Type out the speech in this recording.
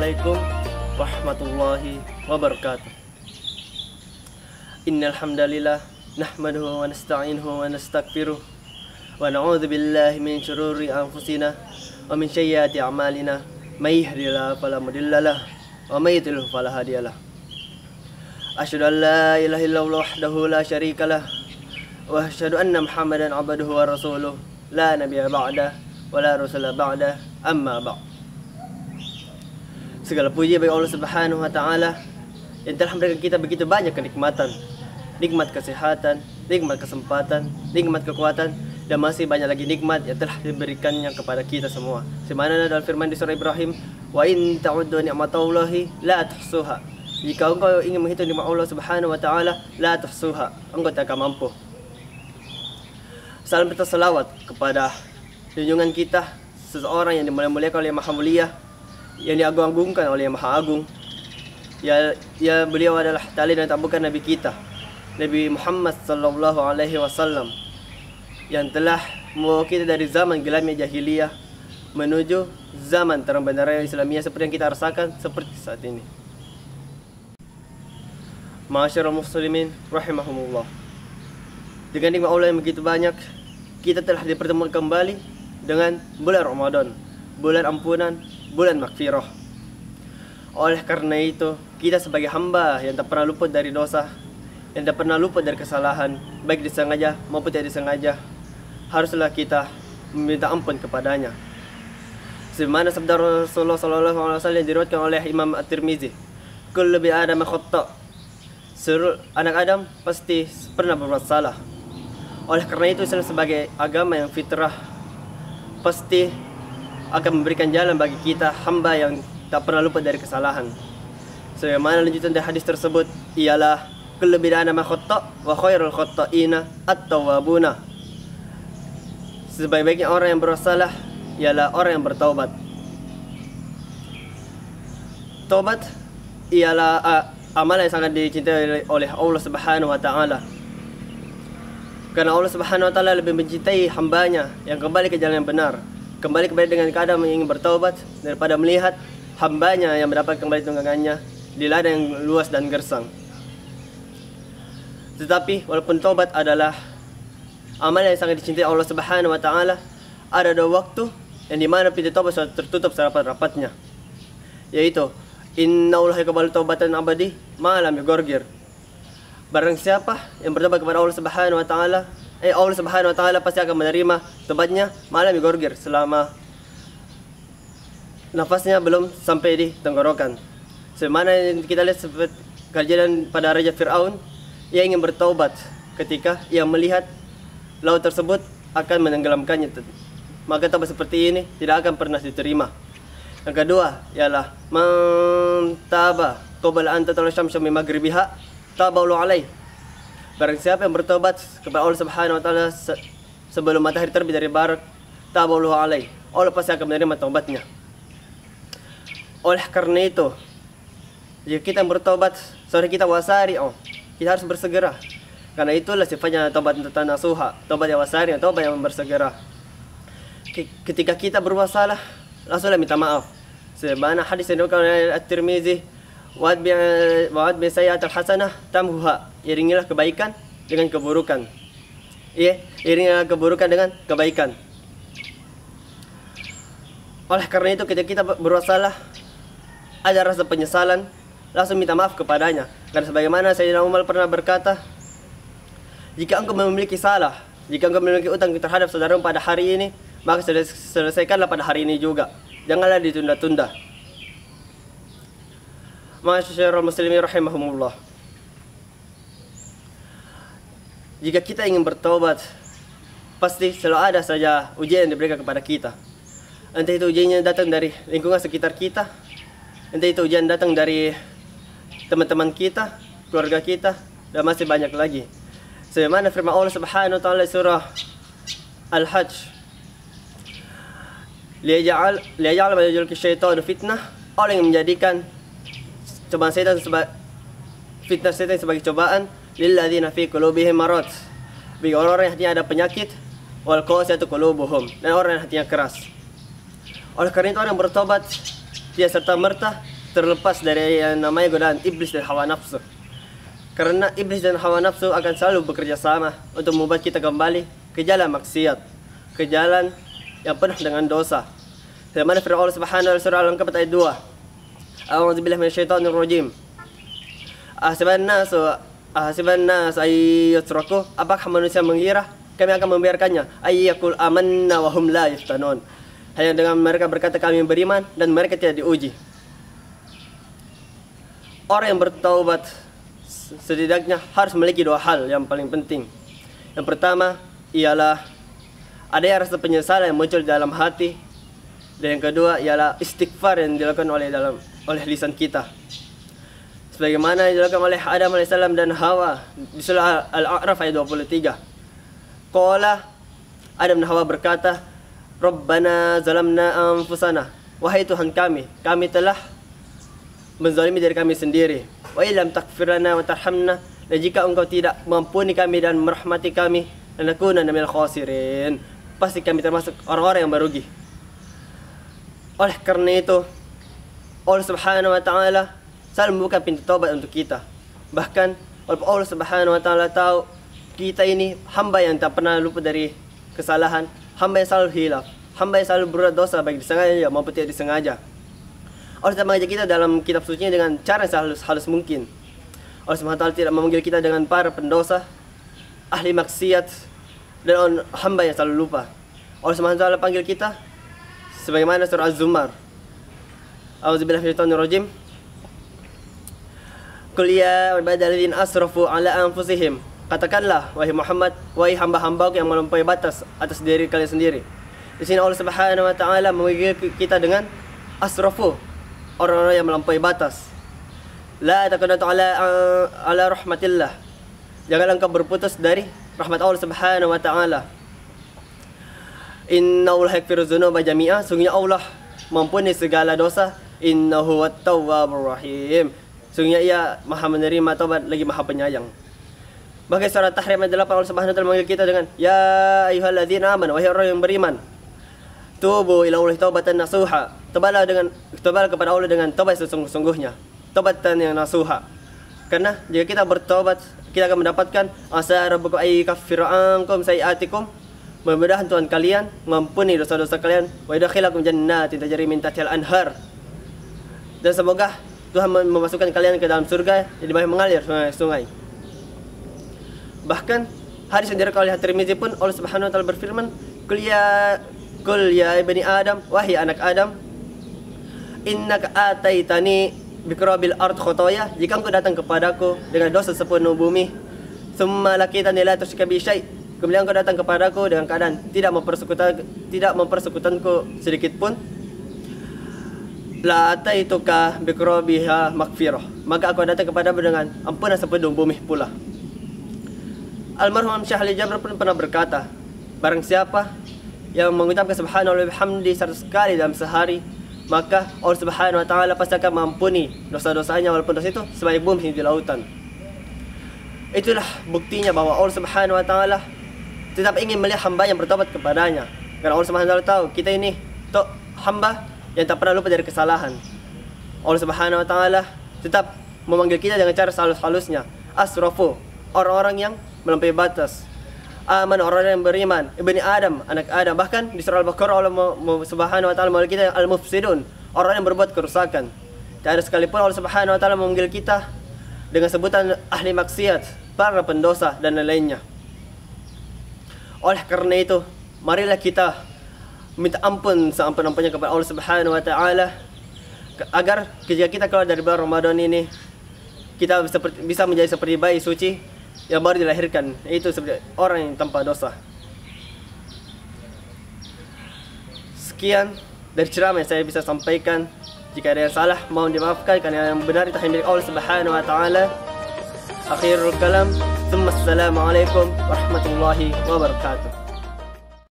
Assalamualaikum warahmatullahi wabarakatuh. Innal hamdalillah nahmaduhu wa nasta'inuhu wa nastaghfiruh wa na'udzu billahi min shururi anfusina wa min sayyiati a'malina may yahdihillahu fala mudhillalah wa may yudlil fala hadiyalah. Asyhadu an la ilaha illallah wahdahu la syarikalah wa asyhadu anna Muhammadan abduhu wa rasuluh la nabiyya ba'dah wa la rasula ba'dah amma ba'd. Segala puji bagi Allah Subhanahu wa taala yang telah memberikan kita begitu banyak kenikmatan, nikmat kesehatan, nikmat kesempatan, nikmat kekuatan, dan masih banyak lagi nikmat yang telah diberikannya kepada kita semua. Sebagaimana dalam firman di surah Ibrahim, wa in ta'uddu ni'matallahi la tuhsuha. Jika engkau ingin menghitung nikmat Allah Subhanahu wa taala, la tuhsuha, engkau tak akan mampu. Salam serta selawat kepada junjungan kita, seseorang yang dimuliakan oleh Maha Mulia, yang diagung-agungkan oleh Yang Maha Agung. Ya beliau adalah tali dan tabukan Nabi kita, Nabi Muhammad sallallahu alaihi wasallam, yang telah membawa kita dari zaman gelapnya jahiliyah menuju zaman terang benderang Islamiyah seperti yang kita rasakan seperti saat ini. Ma'asyiral muslimin rahimahumullah. Dengan nikmat Allah yang begitu banyak, kita telah dipertemukan kembali dengan bulan Ramadan, bulan ampunan, bulan maghfirah. Oleh karena itu, kita sebagai hamba yang tak pernah luput dari dosa, yang tak pernah luput dari kesalahan, baik disengaja maupun tidak disengaja, haruslah kita meminta ampun kepadanya. Sebagaimana sabda Rasulullah SAW yang diriwayatkan oleh Imam At-Tirmizi, kullu bi Adam khata', seluruh anak Adam pasti pernah berbuat salah. Oleh karena itu, Islam sebagai agama yang fitrah pasti akan memberikan jalan bagi kita hamba yang tak pernah luput dari kesalahan. Sebagaimana lanjutan dari hadis tersebut ialah kullu bid'atin khata' wa khairul khata'ina at-tawwabuna. Sebaik-baiknya orang yang bersalah ialah orang yang bertaubat. Taubat ialah amalan yang sangat dicintai oleh Allah Subhanahu wa taala. Karena Allah Subhanahu wa taala lebih mencintai hambanya yang kembali ke jalan yang benar, kembali kepada dengan keadaan yang ingin bertaubat, daripada melihat hambanya yang mendapat kembali tunggangannya di ladang yang luas dan gersang. Tetapi walaupun taubat adalah amalan yang sangat dicintai Allah Subhanahu wa taala, ada dua waktu yang dimana pintu taubat sudah tertutup serapat-rapatnya, yaitu innallaha yaqbalu taubatan abadi ma lam yughargir. Barang siapa yang bertobat kepada Allah Subhanahu wa taala, Allah Subhanahu wa taala pasti akan menerima tobatnya malam yughargir, selama nafasnya belum sampai di tenggorokan. Sebagaimana kita lihat seperti kejadian pada Raja Fir'aun yang ingin bertaubat ketika ia melihat laut tersebut akan menenggelamkannya. Maka taubat seperti ini tidak akan pernah diterima. Yang kedua ialah man taba qabla an tatlu'a syamsu min maghribiha taballahu alaih. Barang siapa yang bertobat kepada Allah Subhanahu wa taala sebelum matahari terbit dari barat, taballahu alaih, Allah pasti akan menerima taubatnya. Oleh karena itu, jika kita bertobat, saudara kita wasari, kita harus bersegera. Karena itulah sifatnya taubat nasuha, taubat yang wasari, taubat yang bersegera. Ketika kita berbuat salah, langsunglah minta maaf. Sebagaimana hadis yang diriwayatkan oleh At-Tirmizi, wa'ad bi sayyi'atil hasanah tamhuha. Iringilah kebaikan dengan keburukan. Iringilah keburukan dengan kebaikan. Oleh karena itu, ketika kita berbuat salah, ada rasa penyesalan, langsung minta maaf kepadanya. Karena sebagaimana Sayyidina Umar pernah berkata, jika engkau memiliki salah, jika engkau memiliki utang terhadap saudaramu pada hari ini, maka selesaikanlah pada hari ini juga. Janganlah ditunda-tunda. Ma'asyiral muslimin rahimahumullah. Jika kita ingin bertaubat, pasti selalu ada saja ujian yang diberikan kepada kita. Entah itu ujiannya datang dari lingkungan sekitar kita, entah itu ujian datang dari teman-teman kita, keluarga kita, dan masih banyak lagi. Sebagaimana firman Allah Subhanahu wa taala surah Al-Hajj, liyaj'al ma yaj'al syaitanu fitnah, orang yang menjadikan cobaan setan sebagai fitnah setan sebagai cobaan lilladzina fi qulubihim marad, bagi orang yang hatinya ada penyakit, wal qasiyatu qulubuhum, dan orang yang hatinya keras. Oleh karena itu, orang yang bertobat dia serta merta terlepas dari yang namanya godaan iblis dan hawa nafsu. Karena iblis dan hawa nafsu akan selalu bekerja sama untuk membuat kita kembali ke jalan maksiat, ke jalan yang penuh dengan dosa. Sebagaimana firman Allah Subhanahu wa taala surah Al-Ankabut ayat 2. A'udzubillahi minasyaitonir rajim. Ahasiban nas ayyutraku, apakah manusia mengira kami akan membiarkannya ayyakul amanna wa hum la yuftanun, hanya dengan mereka berkata kami beriman dan mereka tidak diuji. Orang yang bertaubat setidaknya harus memiliki dua hal yang paling penting. Yang pertama ialah ada rasa penyesalan yang muncul dalam hati, dan yang kedua ialah istighfar yang dilakukan oleh lisan kita, sebagaimana yang dilakukan oleh Adam alaihissalam dan Hawa di surah Al-A'raf ayat 23. Qala, Adam dan Hawa berkata, Rabbana zalamna anfusana, wahai Tuhan kami telah menzalimi diri kami sendiri. Wa illam taghfir lana wa tarhamna, dan jika engkau tidak mengampuni kami dan merahmati kami, lanakunanna minal khasirin, pasti kami termasuk orang-orang yang merugi. Oleh karena itu, Allah Subhanahu wa taala selalu membuka pintu taubat untuk kita. Bahkan Allah Subhanahu wa taala tahu kita ini hamba yang tak pernah luput dari kesalahan, hamba yang selalu hilaf, hamba yang selalu berbuat dosa baik disengaja maupun tidak disengaja. Allah tidak mengajak kita dalam kitab suci dengan cara yang sehalus mungkin. Allah Subhanahu wa taala tidak memanggil kita dengan para pendosa, ahli maksiat, dan hamba yang selalu lupa. Allah Subhanahu wa taala panggil kita sebagaimana surah Az-Zumar. A'udzubillahi minasyaitonir rajim. Qul ya ibadalladzina asrafu ala anfusihim, katakanlah wahai Muhammad, wahai hamba-hamba yang melampaui batas atas diri kalian sendiri. Di sini Allah Subhanahu wa taala memanggil kita dengan asrafu, orang-orang yang melampaui batas. La taqnatu ala rahmatillah, janganlah engkau berputus dari rahmat Allah Subhanahu wa taala. Innahu la yaghfiru dzunuba jami'a, sungguhnya Allah mengampuni segala dosa. Innahu wat-tawwabur rahim, sungguhnya ia maha menerima taubat lagi maha penyayang. Bahkan surah Tahrim ayat 8 Allah Subhanahu wa taala memanggil kita dengan ya ayyuhalladzina amanu, wahai orang yang beriman, tubu ila Allahi taubatan nasuha, tobatlah kepada Allah dengan taubat sesungguh-sungguhnya, taubatan yang nasuha. Karena jika kita bertobat, kita akan mendapatkan asa rabbukum ayyukaffiru ankum sayiatikum, mudah-mudahan Tuhan kalian mengampuni dosa-dosa kalian, wa yudkhilakum jannatin tajri min tahtihal anhar, dan semoga Tuhan memasukkan kalian ke dalam surga yang di bawahnya mengalir sungai-sungai. Bahkan hadis yang diriwayatkan oleh At-Tirmizi pun Allah Subhanahu wa taala berfirman, Qul ya ibni Adam, wahai anak Adam, innaka ataitani biqrabil ard khotoya, jika engkau datang kepadaku dengan dosa sepenuh bumi, tsumma laqitani la tusyrika bi syai', kemudian engkau datang kepadaku dengan keadaan tidak mempersekutukanku sedikit pun, la ataituka biqrabiha maghfirah, maka aku datang kepadamu dengan ampunan sepenuh bumi pula. Almarhum Syekh Ali Jabir pun pernah berkata, barang siapa yang mengucapkan subhanallah wa bihamdi 100 kali dalam sehari, maka Allah Subhanahu wa taala pasti akan mengampuni dosa-dosanya walaupun dosa itu sebanyak bumi di lautan. Itulah buktinya bahwa Allah Subhanahu wa taala tetap ingin melihat hamba yang bertobat kepadanya. Karena Allah Subhanahu wa taala tahu kita ini hamba yang tak pernah lupa dari kesalahan. Allah Subhanahu wa taala tetap memanggil kita dengan cara halus-halusnya. Asrafu, orang-orang yang melampaui batas. Aman, orang yang beriman. Ibni Adam, anak Adam. Bahkan di surah Al-Baqarah Allah Subhanahu wa taala memanggil kita al-mufsidun, orang yang berbuat kerusakan. Tidak ada sekalipun Allah Subhanahu wa taala memanggil kita dengan sebutan ahli maksiat, para pendosa dan lainnya. Oleh karena itu, marilah kita minta ampun seampun-ampunnya kepada Allah Subhanahu wa taala, agar jika kita keluar dari bulan Ramadan ini, kita bisa menjadi seperti bayi suci yang baru dilahirkan, yaitu seperti orang yang tanpa dosa. Sekian dari ceramah yang saya bisa sampaikan. Jika ada yang salah, mohon dimaafkan, karena yang benar itu hanya milik Allah Subhanahu wa taala. Akhirul kalam, tsumma assalamu alaikum warahmatullahi wabarakatuh.